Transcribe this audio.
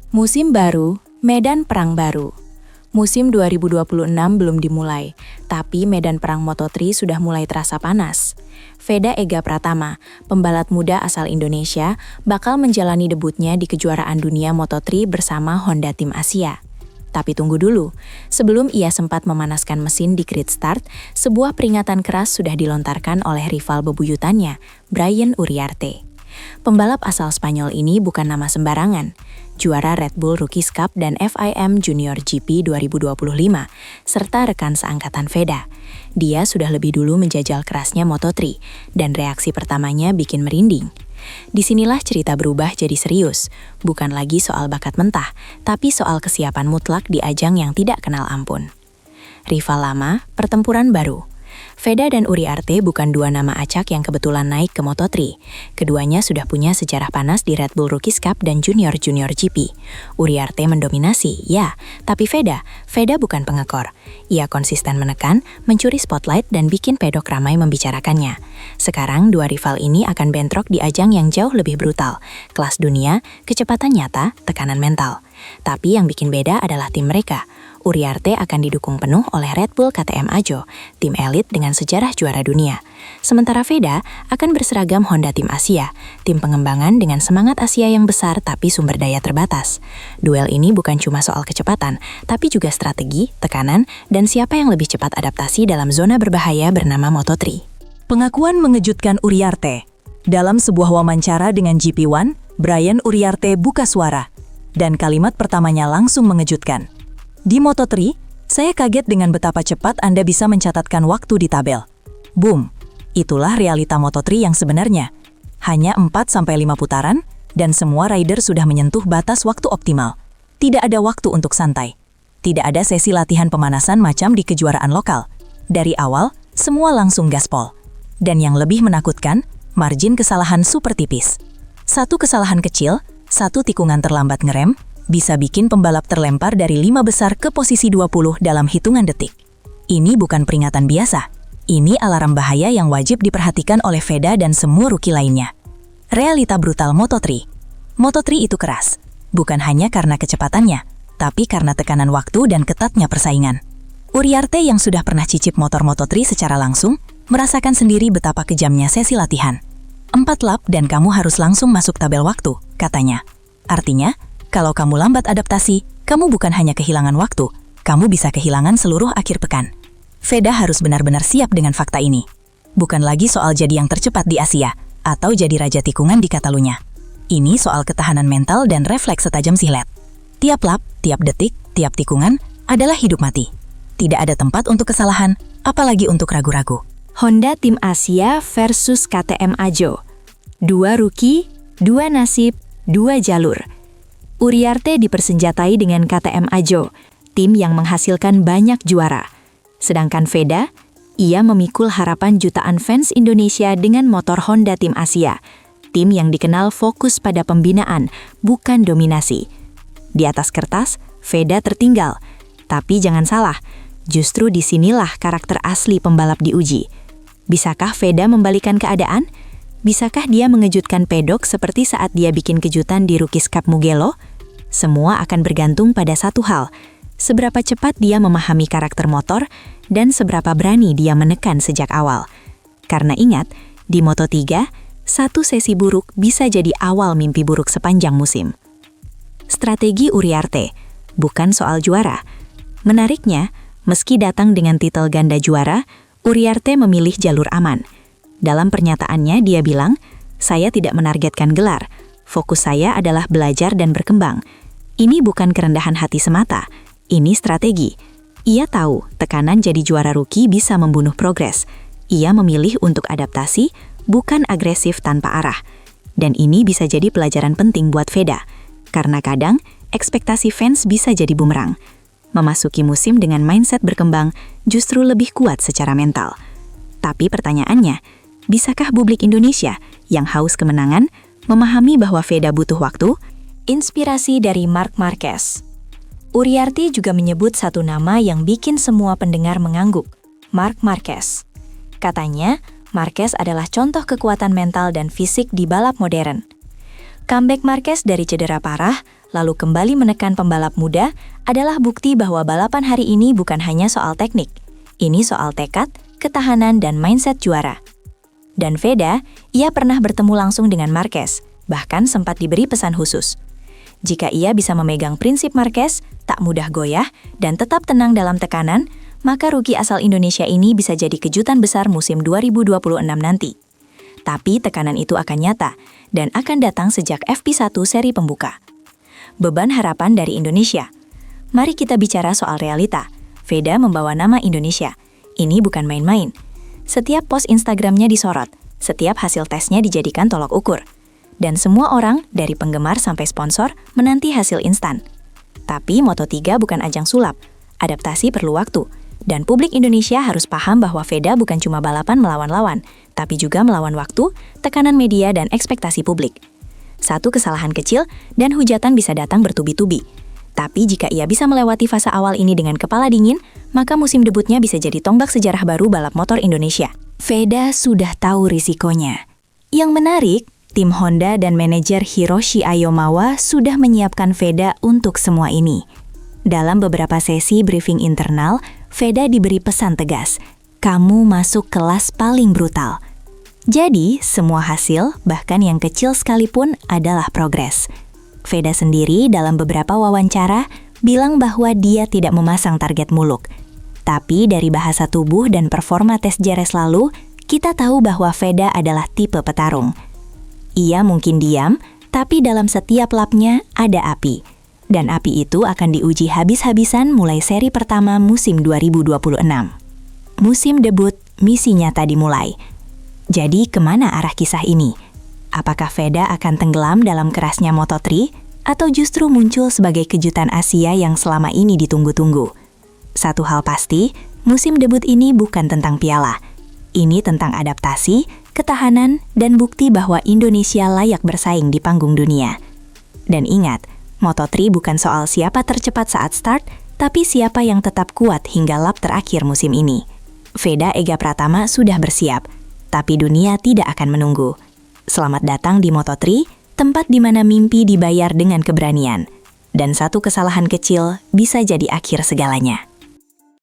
Musim baru, medan perang baru. Musim 2026 belum dimulai, tapi medan perang Moto3 sudah mulai terasa panas. Veda Ega Pratama, pembalap muda asal Indonesia, bakal menjalani debutnya di kejuaraan dunia Moto3 bersama Honda Tim Asia. Tapi tunggu dulu, sebelum ia sempat memanaskan mesin di grid start, sebuah peringatan keras sudah dilontarkan oleh rival bebuyutannya, Brian Uriarte. Pembalap asal Spanyol ini bukan nama sembarangan. Juara Red Bull Rookies Cup dan FIM Junior GP 2025, serta rekan seangkatan Veda. Dia sudah lebih dulu menjajal kerasnya Moto3, dan reaksi pertamanya bikin merinding. Disinilah cerita berubah jadi serius, bukan lagi soal bakat mentah, tapi soal kesiapan mutlak di ajang yang tidak kenal ampun. Rival lama, pertempuran baru. Veda dan Uriarte bukan dua nama acak yang kebetulan naik ke Moto3. Keduanya sudah punya sejarah panas di Red Bull Rookies Cup dan Junior GP. Uriarte mendominasi, ya, tapi Veda bukan pengekor. Ia konsisten menekan, mencuri spotlight dan bikin pedok ramai membicarakannya. Sekarang dua rival ini akan bentrok di ajang yang jauh lebih brutal. Kelas dunia, kecepatan nyata, tekanan mental. Tapi yang bikin beda adalah tim mereka. Uriarte akan didukung penuh oleh Red Bull KTM Ajo, tim elit dengan sejarah juara dunia. Sementara Veda akan berseragam Honda Tim Asia, tim pengembangan dengan semangat Asia yang besar tapi sumber daya terbatas. Duel ini bukan cuma soal kecepatan, tapi juga strategi, tekanan, dan siapa yang lebih cepat adaptasi dalam zona berbahaya bernama Moto3. Pengakuan mengejutkan Uriarte. Dalam sebuah wawancara dengan GP1, Brian Uriarte buka suara, dan kalimat pertamanya langsung mengejutkan. Di Moto3, saya kaget dengan betapa cepat Anda bisa mencatatkan waktu di tabel. Boom! Itulah realita Moto3 yang sebenarnya. Hanya 4-5 putaran, dan semua rider sudah menyentuh batas waktu optimal. Tidak ada waktu untuk santai. Tidak ada sesi latihan pemanasan macam di kejuaraan lokal. Dari awal, semua langsung gaspol. Dan yang lebih menakutkan, margin kesalahan super tipis. Satu kesalahan kecil, satu tikungan terlambat ngerem, bisa bikin pembalap terlempar dari 5 besar ke posisi 20 dalam hitungan detik. Ini bukan peringatan biasa. Ini alarm bahaya yang wajib diperhatikan oleh Veda dan semua rookie lainnya. Realita brutal Moto3. Moto3 itu keras, bukan hanya karena kecepatannya, tapi karena tekanan waktu dan ketatnya persaingan. Uriarte yang sudah pernah cicip motor Moto3 secara langsung, merasakan sendiri betapa kejamnya sesi latihan. 4 lap dan kamu harus langsung masuk tabel waktu, katanya. Artinya, kalau kamu lambat adaptasi, kamu bukan hanya kehilangan waktu, kamu bisa kehilangan seluruh akhir pekan. Veda harus benar-benar siap dengan fakta ini. Bukan lagi soal jadi yang tercepat di Asia, atau jadi raja tikungan di Katalunya. Ini soal ketahanan mental dan refleks setajam silet. Tiap lap, tiap detik, tiap tikungan adalah hidup mati. Tidak ada tempat untuk kesalahan, apalagi untuk ragu-ragu. Honda Tim Asia versus KTM Ajo. 2 rookie, 2 nasib, 2 jalur. Uriarte dipersenjatai dengan KTM Ajo, tim yang menghasilkan banyak juara. Sedangkan Veda, ia memikul harapan jutaan fans Indonesia dengan motor Honda Tim Asia, tim yang dikenal fokus pada pembinaan, bukan dominasi. Di atas kertas, Veda tertinggal. Tapi jangan salah, justru disinilah karakter asli pembalap diuji. Bisakah Veda membalikan keadaan? Bisakah dia mengejutkan pedok seperti saat dia bikin kejutan di Rookies Cup Mugello? Semua akan bergantung pada satu hal, seberapa cepat dia memahami karakter motor dan seberapa berani dia menekan sejak awal. Karena ingat, di Moto3, satu sesi buruk bisa jadi awal mimpi buruk sepanjang musim. Strategi Uriarte, bukan soal juara. Menariknya, meski datang dengan titel ganda juara, Uriarte memilih jalur aman. Dalam pernyataannya dia bilang, saya tidak menargetkan gelar, fokus saya adalah belajar dan berkembang. Ini bukan kerendahan hati semata, ini strategi. Ia tahu tekanan jadi juara rookie bisa membunuh progres. Ia memilih untuk adaptasi, bukan agresif tanpa arah. Dan ini bisa jadi pelajaran penting buat Veda, karena kadang ekspektasi fans bisa jadi bumerang. Memasuki musim dengan mindset berkembang justru lebih kuat secara mental. Tapi pertanyaannya, bisakah publik Indonesia yang haus kemenangan memahami bahwa Veda butuh waktu? Inspirasi dari Marc Marquez. Uriarte juga menyebut satu nama yang bikin semua pendengar mengangguk, Marc Marquez. Katanya, Marquez adalah contoh kekuatan mental dan fisik di balap modern. Comeback Marquez dari cedera parah, lalu kembali menekan pembalap muda, adalah bukti bahwa balapan hari ini bukan hanya soal teknik. Ini soal tekad, ketahanan, dan mindset juara. Dan Veda, ia pernah bertemu langsung dengan Marquez, bahkan sempat diberi pesan khusus. Jika ia bisa memegang prinsip Marquez, tak mudah goyah, dan tetap tenang dalam tekanan, maka rookie asal Indonesia ini bisa jadi kejutan besar musim 2026 nanti. Tapi tekanan itu akan nyata, dan akan datang sejak FP1 seri pembuka. Beban harapan dari Indonesia. Mari kita bicara soal realita. Veda membawa nama Indonesia. Ini bukan main-main. Setiap post Instagramnya disorot, setiap hasil tesnya dijadikan tolok ukur. Dan semua orang, dari penggemar sampai sponsor, menanti hasil instan. Tapi Moto3 bukan ajang sulap. Adaptasi perlu waktu. Dan publik Indonesia harus paham bahwa Veda bukan cuma balapan melawan lawan, tapi juga melawan waktu, tekanan media, dan ekspektasi publik. Satu kesalahan kecil, dan hujatan bisa datang bertubi-tubi. Tapi jika ia bisa melewati fase awal ini dengan kepala dingin, maka musim debutnya bisa jadi tonggak sejarah baru balap motor Indonesia. Veda sudah tahu risikonya. Yang menarik, tim Honda dan manajer Hiroshi Ayomawa sudah menyiapkan Veda untuk semua ini. Dalam beberapa sesi briefing internal, Veda diberi pesan tegas, kamu masuk kelas paling brutal. Jadi, semua hasil, bahkan yang kecil sekalipun, adalah progres. Veda sendiri dalam beberapa wawancara bilang bahwa dia tidak memasang target muluk. Tapi dari bahasa tubuh dan performa tes JRS lalu, kita tahu bahwa Veda adalah tipe petarung. Ia mungkin diam, tapi dalam setiap lapnya ada api. Dan api itu akan diuji habis-habisan mulai seri pertama musim 2026. Musim debut, misi nyata dimulai. Jadi kemana arah kisah ini? Apakah Veda akan tenggelam dalam kerasnya Moto3? Atau justru muncul sebagai kejutan Asia yang selama ini ditunggu-tunggu? Satu hal pasti, musim debut ini bukan tentang piala. Ini tentang adaptasi, ketahanan, dan bukti bahwa Indonesia layak bersaing di panggung dunia. Dan ingat, Moto3 bukan soal siapa tercepat saat start, tapi siapa yang tetap kuat hingga lap terakhir musim ini. Veda Ega Pratama sudah bersiap, tapi dunia tidak akan menunggu. Selamat datang di Moto3, tempat di mana mimpi dibayar dengan keberanian. Dan satu kesalahan kecil bisa jadi akhir segalanya.